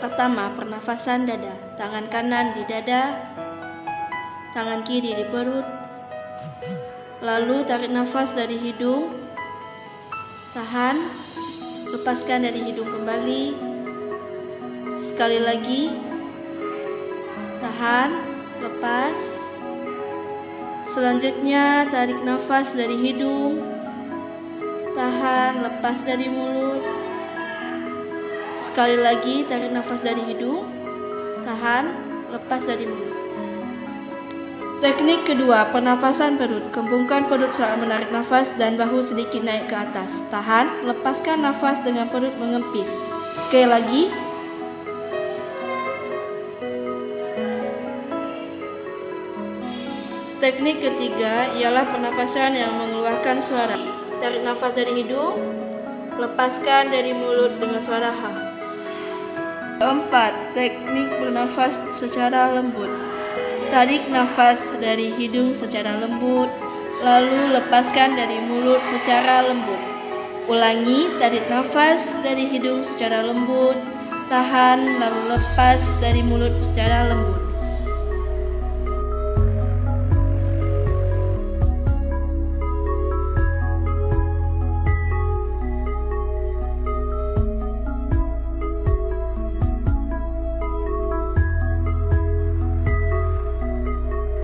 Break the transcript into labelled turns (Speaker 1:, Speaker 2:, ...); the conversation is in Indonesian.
Speaker 1: Pertama, pernafasan dada. Tangan kanan di dada, tangan kiri di perut. Lalu tarik nafas dari hidung, tahan, lepaskan dari hidung kembali. Sekali lagi, tahan, lepas. Selanjutnya tarik nafas dari hidung, tahan, lepas dari mulut. Sekali lagi tarik nafas dari hidung, tahan, lepas dari mulut. Teknik kedua, pernafasan perut. Kembungkan perut saat menarik nafas dan bahu sedikit naik ke atas. Tahan, lepaskan nafas dengan perut mengempis. Sekali lagi. Teknik ketiga ialah pernafasan yang mengeluarkan suara. Tarik nafas dari hidung, lepaskan dari mulut dengan suara ha. Keempat, teknik bernafas secara lembut. Tarik nafas dari hidung secara lembut, lalu lepaskan dari mulut secara lembut. Ulangi, tarik nafas dari hidung secara lembut, tahan, lalu lepas dari mulut secara lembut.